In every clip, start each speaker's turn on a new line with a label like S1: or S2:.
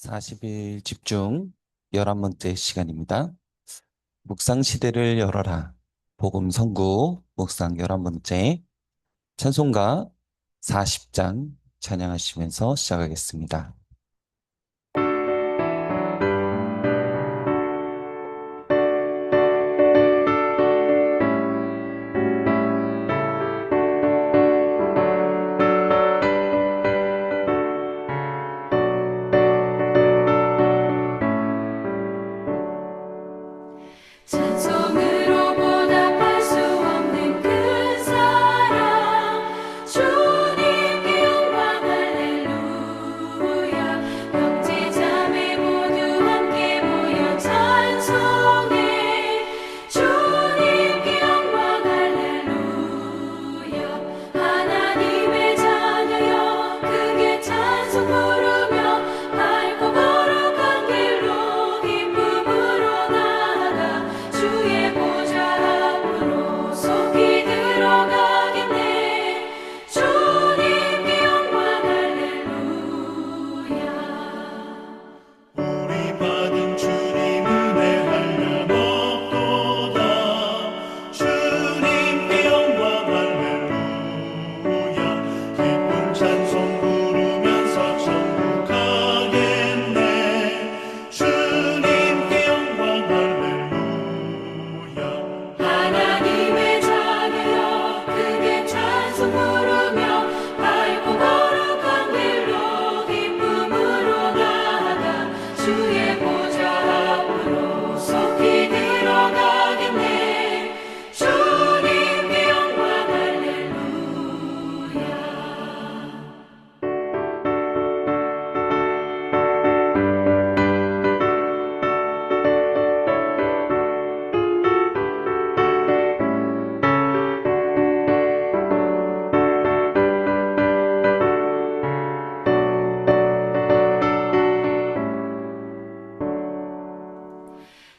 S1: 40일 집중 11번째 시간입니다. 묵상 시대를 열어라. 복음 선구 묵상 11번째 찬송가 40장 찬양하시면서 시작하겠습니다.
S2: 찬송으로 보답할 수 없는 그 사랑 주님께 영광 할렐루야 형제 자매 모두 함께 모여 찬송해 주님께 영광 할렐루야 하나님의 자녀여 크게 찬송 부르며 밝고 거룩한 길로 기쁨으로 나아가 주의 보좌 앞으로 속히 들어가겠네 주님께 영광 할렐루야
S3: 우리 받은 주님 은혜 한량없도다 주님께 영광 할렐루야 기쁜 찬송 부르면서 천국 가겠네 주님께 영광 할렐루야
S2: 하나님의 자녀여 크게 찬송 부르며 밝고 거룩한 길로 기쁨으로 나아가 주의 보좌 앞으로 속히 들어가겠네 주님께 영광 할렐루야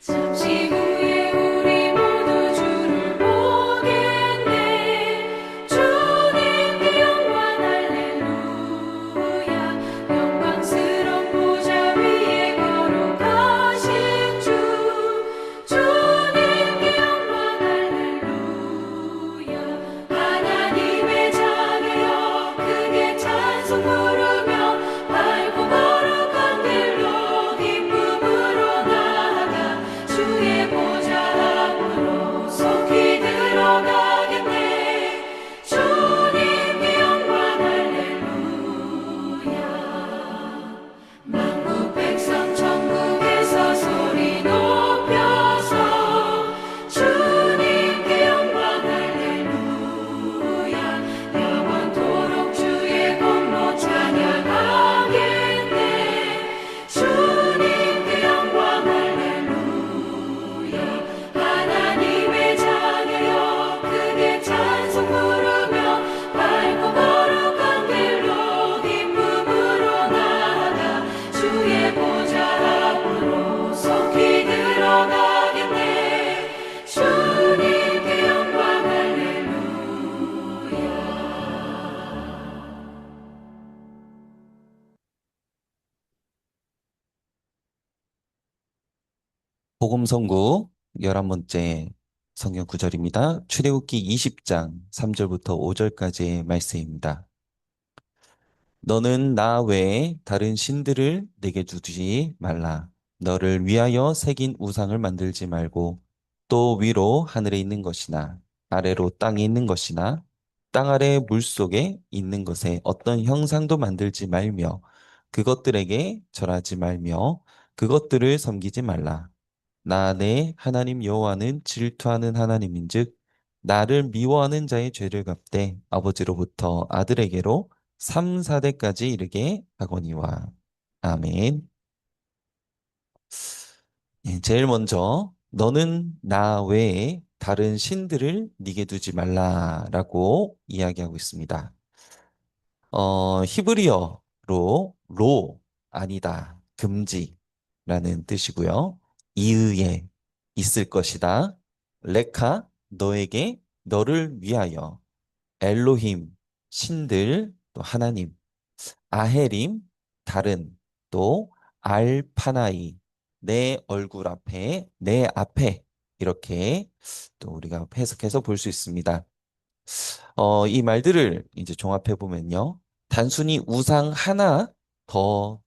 S2: 잠시 후에 우리 모두 주를 보겠네 주님께 영광 할렐루야 영광스러운 보좌 위에 거룩하신 주님께 영광 할렐루야 하나님의 자녀여 크게 찬송 부르며 밝고 거룩한 길로 기쁨으로 나아가 주의 보좌 앞으로 속히 들어가겠네 주님께 영광 할렐루야 만국 백성 천국에서 소리 높여서 주님께 영광 할렐루야 영원토록 주의 공로 찬양하겠네 주님께 영광 할렐루야 하나님의 자녀여 크게 찬송 부르며 밝고 거룩한 길로 기쁨으로 나아가 주의 보좌 앞으로 속히 들어가겠네 주님께 영광 할렐루야
S1: 복음 선구 11번째 성경 구절입니다. 출애굽기 20장 3절부터 5절까지의 말씀입니다. 너는 나 외에 다른 신들을 내게 두지 말라. 너를 위하여 새긴 우상을 만들지 말고 또 위로 하늘에 있는 것이나 아래로 땅에 있는 것이나 땅 아래 물속에 있는 것에 어떤 형상도 만들지 말며 그것들에게 절하지 말며 그것들을 섬기지 말라. 나 내 하나님 여호와는 질투하는 하나님인즉 나를 미워하는 자의 죄를 갚되 아버지로부터 아들에게로 3, 4대까지 이르게 하거니와. 아멘. 예, 제일 먼저 너는 나 외에 다른 신들을 네게 두지 말라라고 이야기하고 있습니다. 히브리어로 아니다, 금지라는 뜻이고요. 이의에 있을 것이다. 레카 너에게 너를 위하여 엘로힘 신들 또 하나님 아헤림 다른 또 알파나이, 내 얼굴 앞에, 내 앞에 이렇게 또 우리가 해석해서 볼 수 있습니다. 이 말들을 이제 종합해 보면요. 단순히 우상 하나 더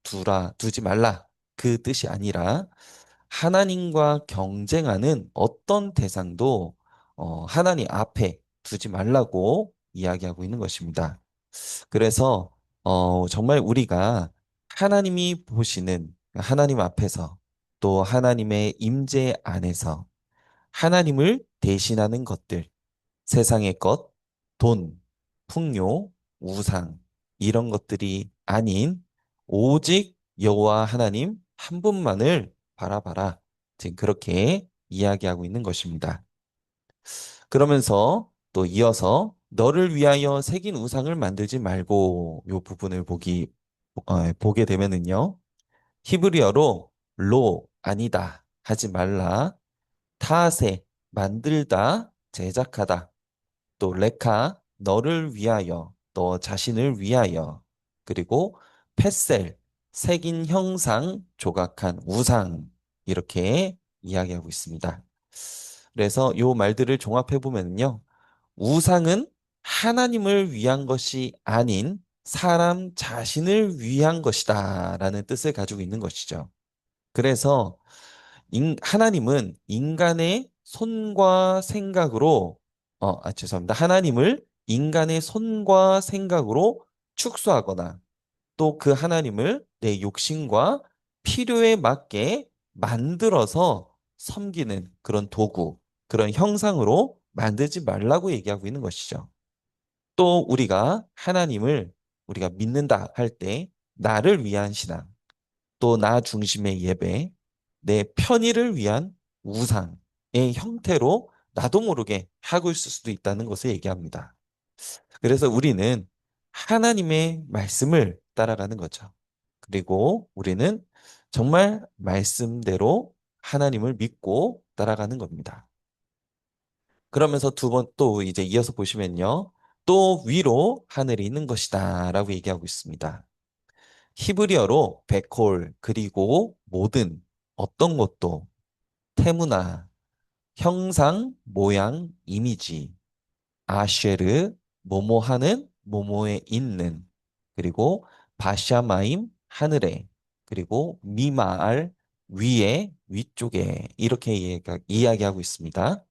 S1: 두지 말라. 그 뜻이 아니라 하나님과 경쟁하는 어떤 대상도 하나님 앞에 두지 말라고 이야기하고 있는 것입니다. 그래서 정말 우리가 하나님이 보시는 하나님 앞에서 또 하나님의 임재 안에서 하나님을 대신하는 것들, 세상의 것, 돈, 풍요, 우상, 이런 것들이 아닌 오직 여호와 하나님 한 분만을 바라봐라. 지금 그렇게 이야기하고 있는 것입니다. 그러면서 또 이어서 너를 위하여 새긴 우상을 만들지 말고 요 부분을 보게 되면은요. 히브리어로 로 아니다 하지 말라. 타세 만들다 제작하다 또 레카 너를 위하여 너 자신을 위하여 그리고 페셀 새긴 형상 조각한 우상 이렇게 이야기하고 있습니다. 그래서 요 말들을 종합해 보면요. 우상은 하나님을 위한 것이 아닌 사람 자신을 위한 것이다라는 뜻을 가지고 있는 것이죠. 그래서 하나님은 인간의 손과 생각으로, 죄송합니다. 하나님을 인간의 손과 생각으로 축소하거나 또 그 하나님을 내 욕심과 필요에 맞게 만들어서 섬기는 그런 도구, 그런 형상으로 만들지 말라고 얘기하고 있는 것이죠. 또 우리가 하나님을 우리가 믿는다 할 때 나를 위한 신앙, 또 나 중심의 예배, 내 편의를 위한 우상의 형태로 나도 모르게 하고 있을 수도 있다는 것을 얘기합니다. 그래서 우리는 하나님의 말씀을 따라가는 거죠. 그리고 우리는 정말 말씀대로 하나님을 믿고 따라가는 겁니다. 그러면서 두 번 또 이제 이어서 보시면요. 또 위로 하늘이 있는 것이다 라고 얘기하고 있습니다. 히브리어로 베콜 그리고 모든 어떤 것도 테무나 형상, 모양, 이미지 아쉐르 모모하는 모모에 있는 그리고 바샤마임 하늘에 그리고 미마알 위에 위쪽에 이렇게 이야기하고 있습니다.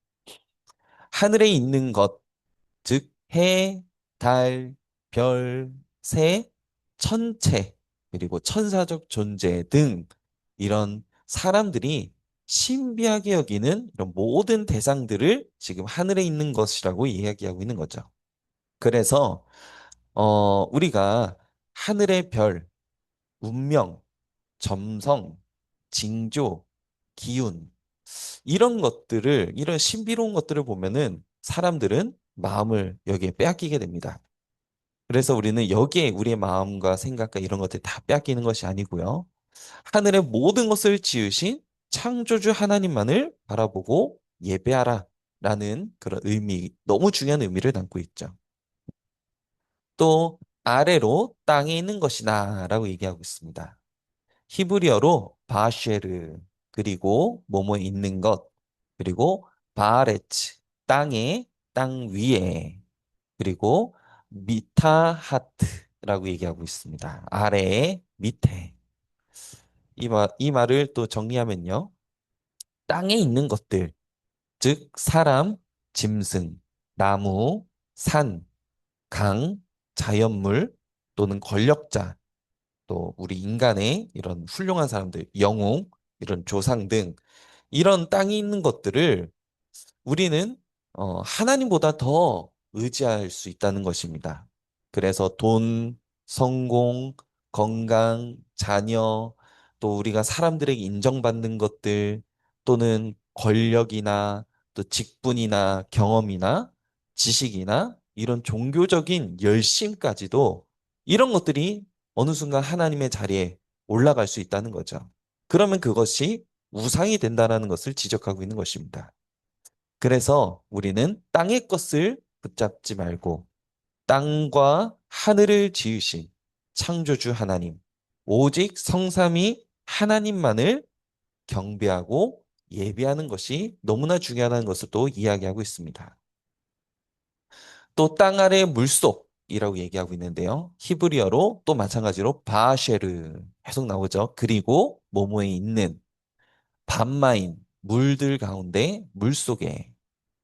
S1: 하늘에 있는 것 즉 해, 달, 별, 새, 천체, 그리고 천사적 존재 등 이런 사람들이 신비하게 여기는 이런 모든 대상들을 지금 하늘에 있는 것이라고 이야기하고 있는 거죠. 그래서 우리가 하늘의 별, 운명, 점성, 징조, 기운 이런 신비로운 것들을 보면은 사람들은 마음을 여기에 빼앗기게 됩니다. 그래서 우리는 여기에 우리의 마음과 생각과 이런 것들 다 빼앗기는 것이 아니고요. 하늘의 모든 것을 지으신 창조주 하나님만을 바라보고 예배하라 라는 그런 너무 중요한 의미를 담고 있죠. 또 아래로 땅에 있는 것이나 라고 얘기하고 있습니다. 히브리어로 바쉐르 그리고 뭐뭐 있는 것 그리고 바레츠 땅 위에 그리고 미타하트라고 얘기하고 있습니다. 아래에 밑에 이 말을 또 정리하면요. 땅에 있는 것들 즉 사람, 짐승, 나무, 산, 강, 자연물 또는 권력자 또 우리 인간의 이런 훌륭한 사람들, 영웅, 이런 조상 등 이런 땅에 있는 것들을 우리는 하나님보다 더 의지할 수 있다는 것입니다. 그래서 돈, 성공, 건강, 자녀, 또 우리가 사람들에게 인정받는 것들 또는 권력이나 또 직분이나 경험이나 지식이나 이런 종교적인 열심까지도 이런 것들이 어느 순간 하나님의 자리에 올라갈 수 있다는 거죠. 그러면 그것이 우상이 된다는 것을 지적하고 있는 것입니다. 그래서 우리는 땅의 것을 붙잡지 말고 땅과 하늘을 지으신 창조주 하나님, 오직 성삼위 하나님만을 경배하고 예배하는 것이 너무나 중요하다는 것을 또 이야기하고 있습니다. 또 땅 아래 물속이라고 얘기하고 있는데요. 히브리어로 또 마찬가지로 바쉐르 계속 나오죠. 그리고 뭐뭐에 있는 밤마인 물들 가운데 물속에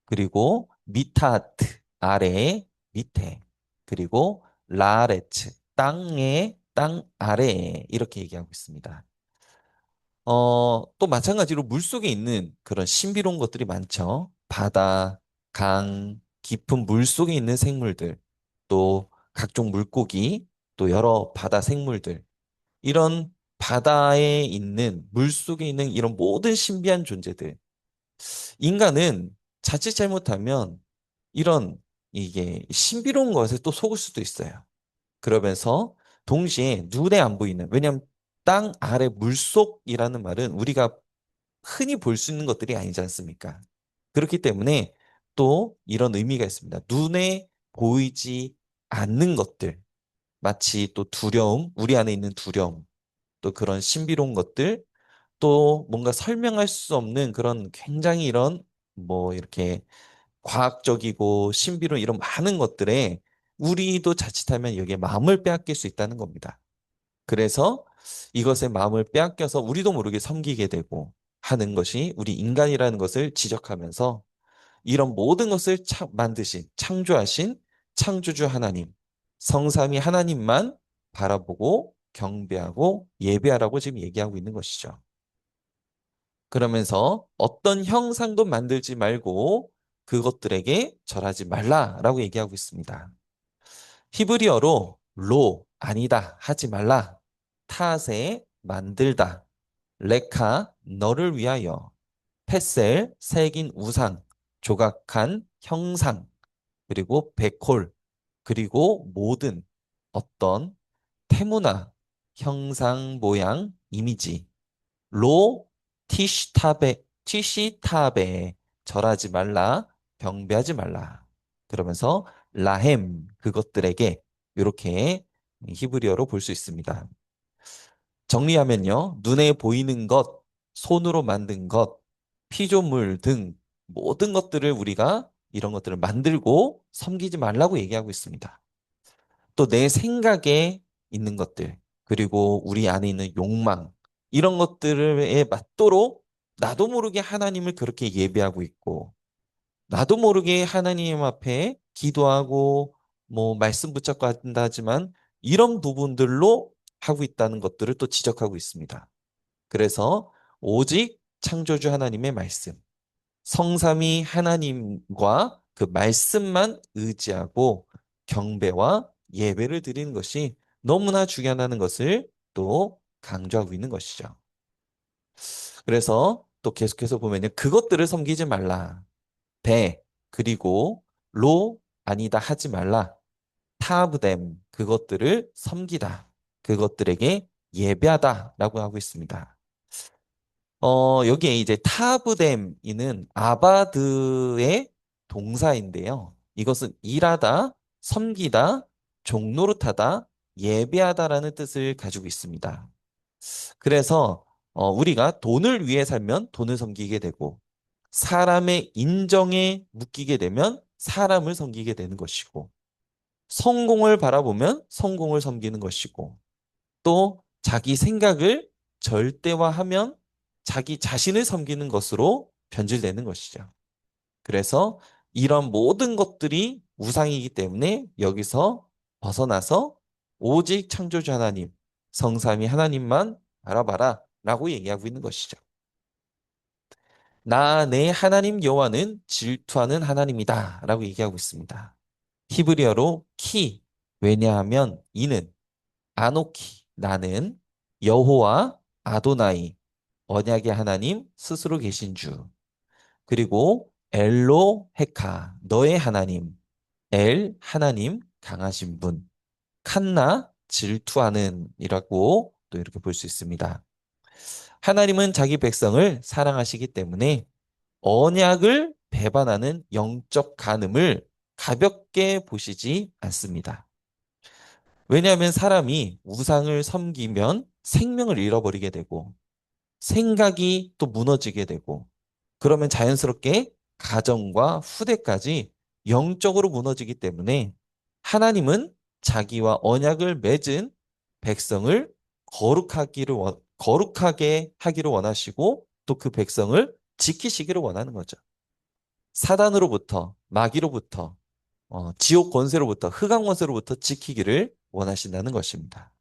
S1: 그리고 미타트 아래에 밑에 그리고 라레츠 땅에 땅 아래에 이렇게 얘기하고 있습니다. 또 마찬가지로 물속에 있는 그런 신비로운 것들이 많죠. 바다, 강, 깊은 물속에 있는 생물들, 또 각종 물고기, 또 여러 바다 생물들, 이런 바다에 있는 물속에 있는 이런 모든 신비한 존재들, 인간은 자칫 잘못하면 이런 이게 신비로운 것에 또 속을 수도 있어요. 그러면서 동시에 눈에 안 보이는, 왜냐하면 땅 아래 물속이라는 말은 우리가 흔히 볼 수 있는 것들이 아니지 않습니까? 그렇기 때문에 또 이런 의미가 있습니다. 눈에 보이지 않는 것들, 마치 또 두려움, 우리 안에 있는 두려움, 또 그런 신비로운 것들, 또 뭔가 설명할 수 없는 그런 굉장히 이런 뭐 이렇게 과학적이고 신비로운 이런 많은 것들에 우리도 자칫하면 여기에 마음을 빼앗길 수 있다는 겁니다. 그래서 이것에 마음을 빼앗겨서 우리도 모르게 섬기게 되고 하는 것이 우리 인간이라는 것을 지적하면서 이런 모든 것을 만드신, 창조하신 창조주 하나님, 성삼위 하나님만 바라보고 경배하고 예배하라고 지금 얘기하고 있는 것이죠. 그러면서 어떤 형상도 만들지 말고 그것들에게 절하지 말라라고 얘기하고 있습니다. 히브리어로 아니다 하지 말라 탓에 만들다 레카 너를 위하여 페셀 새긴 우상 조각한 형상 그리고 베콜 그리고 모든 어떤 테무나 형상 모양 이미지 로 티시타베 절하지 말라 경배하지 말라 그러면서 라햄 그것들에게 이렇게 히브리어로 볼 수 있습니다. 정리하면요. 눈에 보이는 것, 손으로 만든 것, 피조물 등 모든 것들을 우리가 이런 것들을 만들고 섬기지 말라고 얘기하고 있습니다. 또 내 생각에 있는 것들, 그리고 우리 안에 있는 욕망, 이런 것들에 맞도록 나도 모르게 하나님을 그렇게 예배하고 있고, 나도 모르게 하나님 앞에 기도하고, 뭐, 말씀 붙잡고 한다 하지만, 이런 부분들로 하고 있다는 것들을 또 지적하고 있습니다. 그래서 오직 창조주 하나님의 말씀, 성삼위 하나님과 그 말씀만 의지하고 경배와 예배를 드리는 것이 너무나 중요하다는 것을 또 강조하고 있는 것이죠. 그래서 또 계속해서 보면요. 그것들을 섬기지 말라. 그리고 아니다 하지 말라. 타브댐 그것들을 섬기다. 그것들에게 예배하다라고 하고 있습니다. 여기에 이제 타브뎀이는 아바드의 동사인데요. 이것은 일하다, 섬기다, 종노릇하다, 예배하다라는 뜻을 가지고 있습니다. 그래서 우리가 돈을 위해 살면 돈을 섬기게 되고 사람의 인정에 묶이게 되면 사람을 섬기게 되는 것이고 성공을 바라보면 성공을 섬기는 것이고 또 자기 생각을 절대화하면 자기 자신을 섬기는 것으로 변질되는 것이죠. 그래서 이런 모든 것들이 우상이기 때문에 여기서 벗어나서 오직 창조주 하나님, 성삼위 하나님만 바라봐라 라고 얘기하고 있는 것이죠. 나 내 하나님 여호와는 질투하는 하나님이다 라고 얘기하고 있습니다. 히브리어로 왜냐하면 이는 아노키 나는 여호와 아도나이 언약의 하나님 스스로 계신 주 그리고 엘로 헤카 너의 하나님 엘 하나님 강하신 분 칸나 질투하는 이라고 또 이렇게 볼 수 있습니다. 하나님은 자기 백성을 사랑하시기 때문에 언약을 배반하는 영적 간음을 가볍게 보시지 않습니다. 왜냐하면 사람이 우상을 섬기면 생명을 잃어버리게 되고 생각이 또 무너지게 되고 그러면 자연스럽게 가정과 후대까지 영적으로 무너지기 때문에 하나님은 자기와 언약을 맺은 백성을 거룩하게 하기를 원하시고 또 그 백성을 지키시기를 원하는 거죠. 사단으로부터, 마귀로부터, 지옥 권세로부터, 흑암 권세로부터 지키기를 원하신다는 것입니다.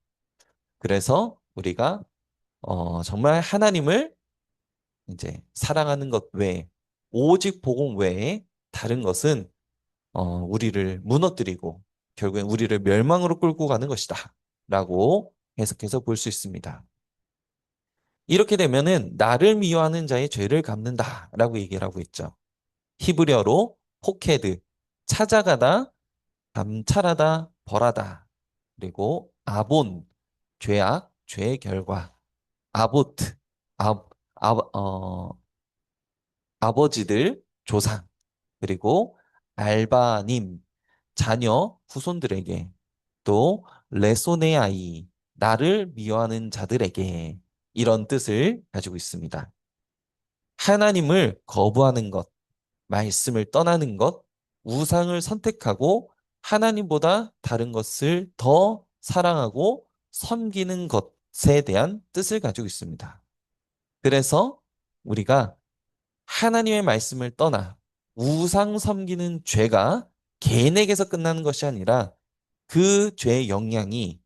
S1: 그래서 우리가 정말 하나님을 이제 사랑하는 것 외에 오직 복음 외에 다른 것은 우리를 무너뜨리고 결국엔 우리를 멸망으로 끌고 가는 것이다. 라고 해석해서 볼 수 있습니다. 이렇게 되면은 나를 미워하는 자의 죄를 갚는다. 라고 얘기를 하고 있죠. 히브리어로 포케드, 찾아가다, 감찰하다, 벌하다. 그리고 아본, 죄악, 죄의 결과. 아보트, 아, 아, 아버지들, 조상, 그리고 알바님, 자녀, 후손들에게, 또 레소네아이, 나를 미워하는 자들에게 이런 뜻을 가지고 있습니다. 하나님을 거부하는 것, 말씀을 떠나는 것, 우상을 선택하고 하나님보다 다른 것을 더 사랑하고 섬기는 것에 대한 뜻을 가지고 있습니다. 그래서 우리가 하나님의 말씀을 떠나 우상 섬기는 죄가 개인에게서 끝나는 것이 아니라 그 죄의 영향이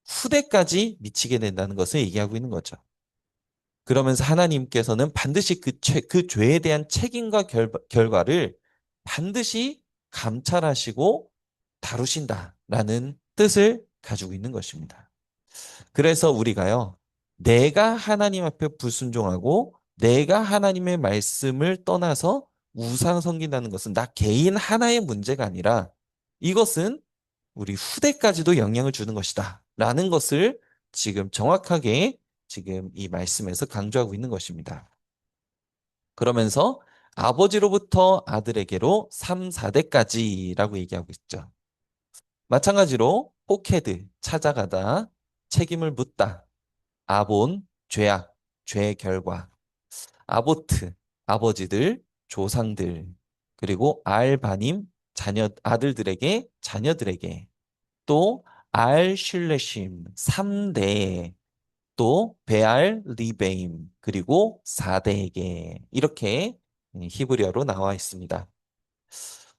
S1: 후대까지 미치게 된다는 것을 얘기하고 있는 거죠. 그러면서 하나님께서는 반드시 그 죄에 대한 책임과 결과를 반드시 감찰하시고 다루신다라는 뜻을 가지고 있는 것입니다. 그래서 우리가요, 내가 하나님 앞에 불순종하고 내가 하나님의 말씀을 떠나서 우상 섬긴다는 것은 나 개인 하나의 문제가 아니라 이것은 우리 후대까지도 영향을 주는 것이다. 라는 것을 지금 정확하게 지금 이 말씀에서 강조하고 있는 것입니다. 그러면서 아버지로부터 아들에게로 3, 4대까지라고 얘기하고 있죠. 마찬가지로 포케드, 찾아가다, 책임을 묻다, 아본, 죄악, 죄의 결과, 아보트, 아버지들, 조상들, 그리고 알바님, 아들들에게, 자녀들에게, 또 알슐레심, 3대, 또 베알 리베임, 그리고 4대에게 이렇게 히브리어로 나와 있습니다.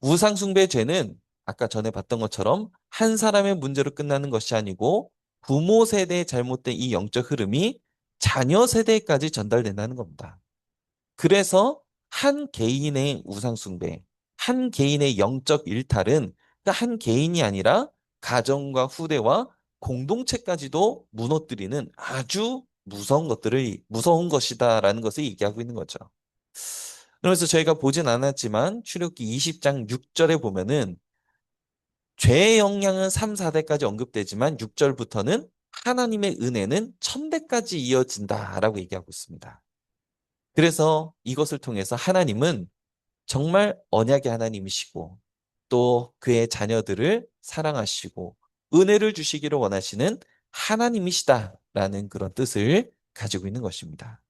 S1: 우상숭배 죄는 아까 전에 봤던 것처럼 한 사람의 문제로 끝나는 것이 아니고 부모 세대의 잘못된 이 영적 흐름이 자녀 세대까지 전달된다는 겁니다. 그래서 한 개인의 우상숭배, 한 개인의 영적 일탈은 그러니까 한 개인이 아니라 가정과 후대와 공동체까지도 무너뜨리는 아주 무서운 것이다라는 것을 얘기하고 있는 거죠. 그래서 저희가 보진 않았지만 출애굽기 20장 6절에 보면은 죄의 영향은 3, 4대까지 언급되지만 6절부터는 하나님의 은혜는 1000대까지 이어진다라고 얘기하고 있습니다. 그래서 이것을 통해서 하나님은 정말 언약의 하나님이시고 또 그의 자녀들을 사랑하시고 은혜를 주시기를 원하시는 하나님이시다라는 그런 뜻을 가지고 있는 것입니다.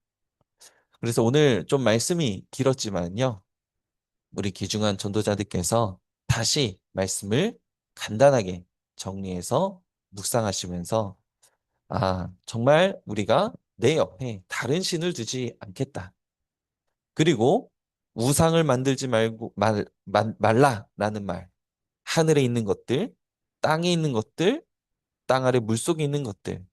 S1: 그래서 오늘 좀 말씀이 길었지만요. 우리 귀중한 전도자들께서 다시 말씀을 간단하게 정리해서 묵상하시면서 정말 우리가 내 옆에 다른 신을 두지 않겠다. 그리고 우상을 만들지 말라라는 말. 하늘에 있는 것들, 땅에 있는 것들, 땅 아래 물속에 있는 것들.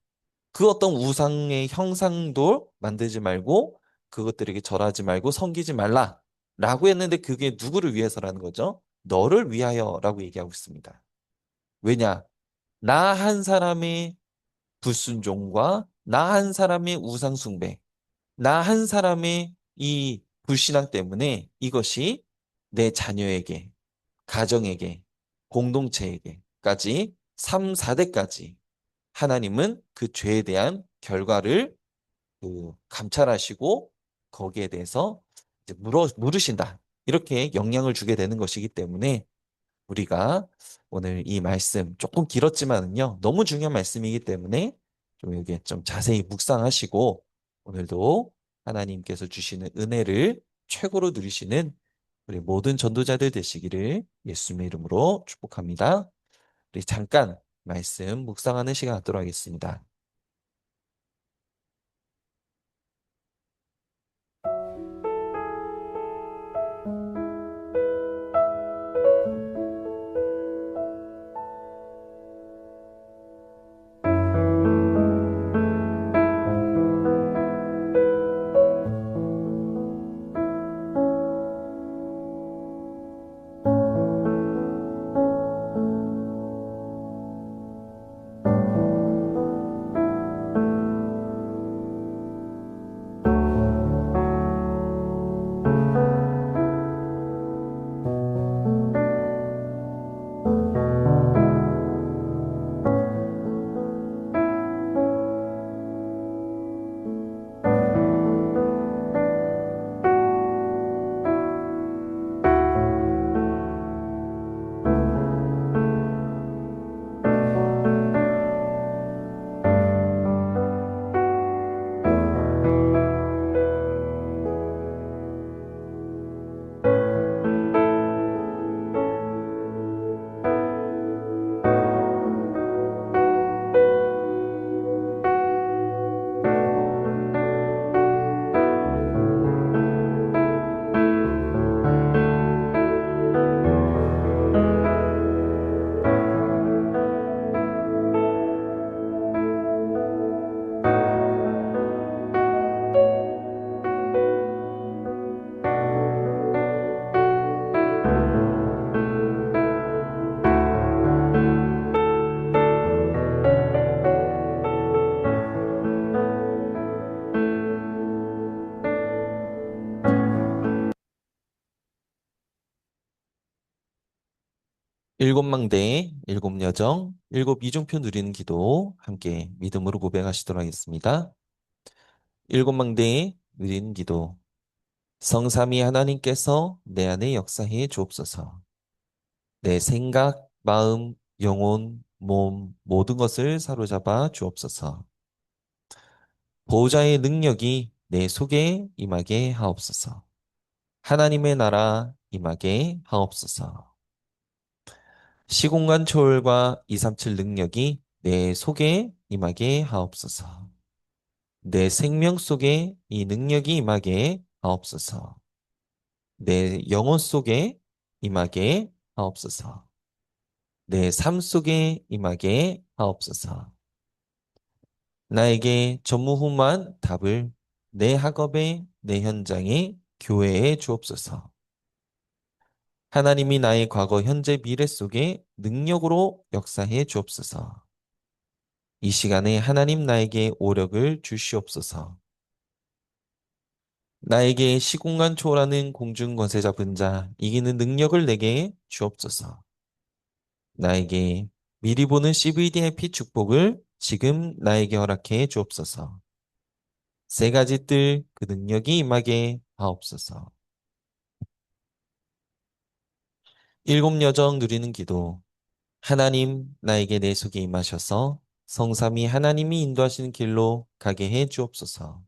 S1: 그 어떤 우상의 형상도 만들지 말고 그것들에게 절하지 말고 섬기지 말라라고 했는데 그게 누구를 위해서라는 거죠? 너를 위하여라고 얘기하고 있습니다. 왜냐? 나 한 사람의 불순종과 나 한 사람의 우상 숭배, 나 한 사람의 이 불신앙 때문에 이것이 내 자녀에게, 가정에게, 공동체에게까지 3, 4대까지 하나님은 그 죄에 대한 결과를 감찰하시고 거기에 대해서 이제 물으신다. 이렇게 영향을 주게 되는 것이기 때문에 우리가 오늘 이 말씀 조금 길었지만은요, 너무 중요한 말씀이기 때문에 좀 여기에 좀 자세히 묵상하시고 오늘도 하나님께서 주시는 은혜를 최고로 누리시는 우리 모든 전도자들 되시기를 예수님의 이름으로 축복합니다. 우리 잠깐 말씀 묵상하는 시간 갖도록 하겠습니다. 일곱 망대, 일곱 여정, 일곱 이중표 누리는 기도 함께 믿음으로 고백하시도록 하겠습니다. 일곱 망대 누리는 기도. 성삼위 하나님께서 내 안에 역사해 주옵소서. 내 생각, 마음, 영혼, 몸, 모든 것을 사로잡아 주옵소서. 보호자의 능력이 내 속에 임하게 하옵소서. 하나님의 나라 임하게 하옵소서. 시공간 초월과 237 능력이 내 속에 임하게 하옵소서. 내 생명 속에 이 능력이 임하게 하옵소서. 내 영혼 속에 임하게 하옵소서. 내 삶 속에 임하게 하옵소서. 나에게 전무후무한 답을 내 학업에, 내 현장에, 교회에 주옵소서. 하나님이 나의 과거, 현재, 미래 속에 능력으로 역사해 주옵소서. 이 시간에 하나님 나에게 오력을 주시옵소서. 나에게 시공간 초월하는 공중 권세 잡은 자, 이기는 능력을 내게 주옵소서. 나에게 미리 보는 CVDIP 축복을 지금 나에게 허락해 주옵소서. 세 가지 뜰 그 능력이 임하게 하옵소서. 일곱 여정 누리는 기도. 하나님 나에게 내 속에 임하셔서 성삼위 하나님이 인도하시는 길로 가게 해 주옵소서.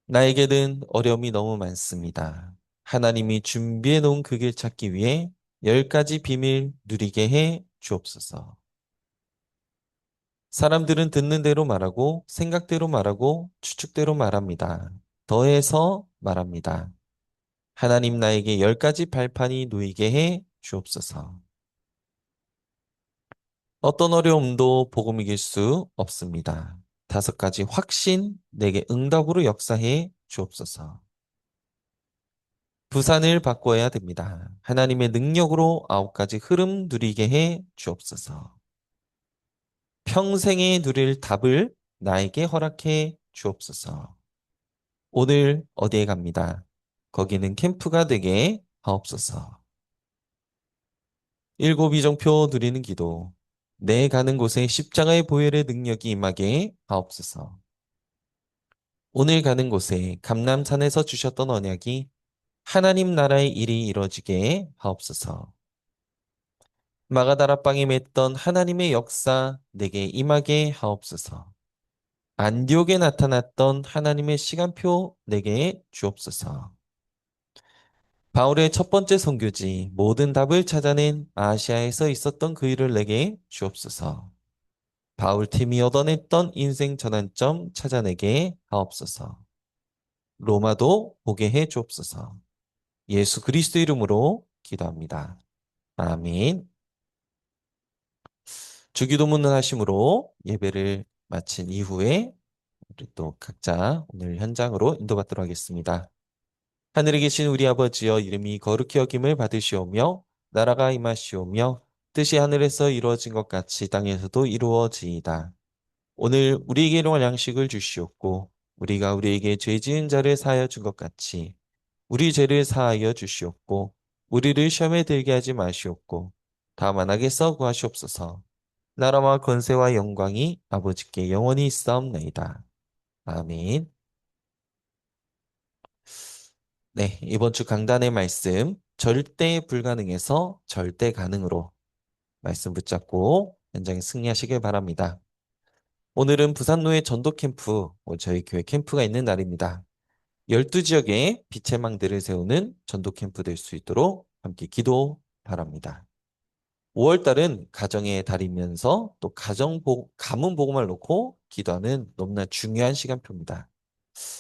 S1: 나에게는 어려움이 너무 많습니다. 하나님이 준비해 놓은 그 길 찾기 위해 열 가지 비밀 누리게 해 주옵소서. 사람들은 듣는 대로 말하고 생각대로 말하고 추측대로 말합니다. 더해서 말합니다. 하나님 나에게 열 가지 발판이 놓이게 해 주옵소서. 어떤 어려움도 복음 이길 수 없습니다. 다섯 가지 확신 내게 응답으로 역사해 주옵소서. 부산을 바꿔야 됩니다. 하나님의 능력으로 아홉 가지 흐름 누리게 해 주옵소서. 평생에 누릴 답을 나에게 허락해 주옵소서. 오늘 어디에 갑니다. 거기는 캠프가 되게 하옵소서. 일곱 이정표 누리는 기도. 내 가는 곳에 십자가의 보혈의 능력이 임하게 하옵소서. 오늘 가는 곳에 감람산에서 주셨던 언약이 하나님 나라의 일이 이루어지게 하옵소서. 마가다락방에 맺던 하나님의 역사 내게 임하게 하옵소서. 안디옥에 나타났던 하나님의 시간표 내게 주옵소서. 바울의 첫 번째 선교지 모든 답을 찾아낸 아시아에서 있었던 그 일을 내게 주옵소서. 바울 팀이 얻어냈던 인생 전환점 찾아내게 하옵소서. 로마도 보게 해 주옵소서. 예수 그리스도 이름으로 기도합니다. 아멘. 주기도문을 하심으로 예배를 마친 이후에 우리 또 각자 오늘 현장으로 인도받도록 하겠습니다. 하늘에 계신 우리 아버지여 이름이 거룩히 여김을 받으시오며 나라가 임하시오며 뜻이 하늘에서 이루어진 것 같이 땅에서도 이루어지이다. 오늘 우리에게 일용할 양식을 주시옵고 우리가 우리에게 죄 지은 자를 사하여 준 것 같이 우리 죄를 사하여 주시옵고 우리를 시험에 들게 하지 마시옵고 다만 악에서 구하시옵소서. 나라와 권세와 영광이 아버지께 영원히 있사옵나이다. 아멘. 네, 이번 주 강단의 말씀 절대 불가능에서 절대 가능으로 말씀 붙잡고 현장에 승리하시길 바랍니다. 오늘은 부산로의 전도 캠프, 저희 교회 캠프가 있는 날입니다. 12지역에 빛의 망대를 세우는 전도 캠프 될 수 있도록 함께 기도 바랍니다. 5월 달은 가정의 달이면서 또 가문 복음을 놓고 기도하는 너무나 중요한 시간표입니다.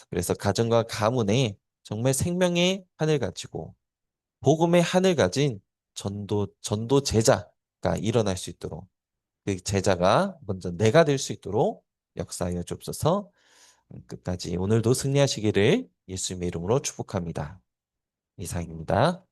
S1: 그래서 가정과 가문에 정말 생명의 한을 가지고 복음의 한을 가진 전도 제자가 일어날 수 있도록 그 제자가 먼저 내가 될 수 있도록 역사하여 주옵소서. 끝까지 오늘도 승리하시기를 예수님의 이름으로 축복합니다. 이상입니다.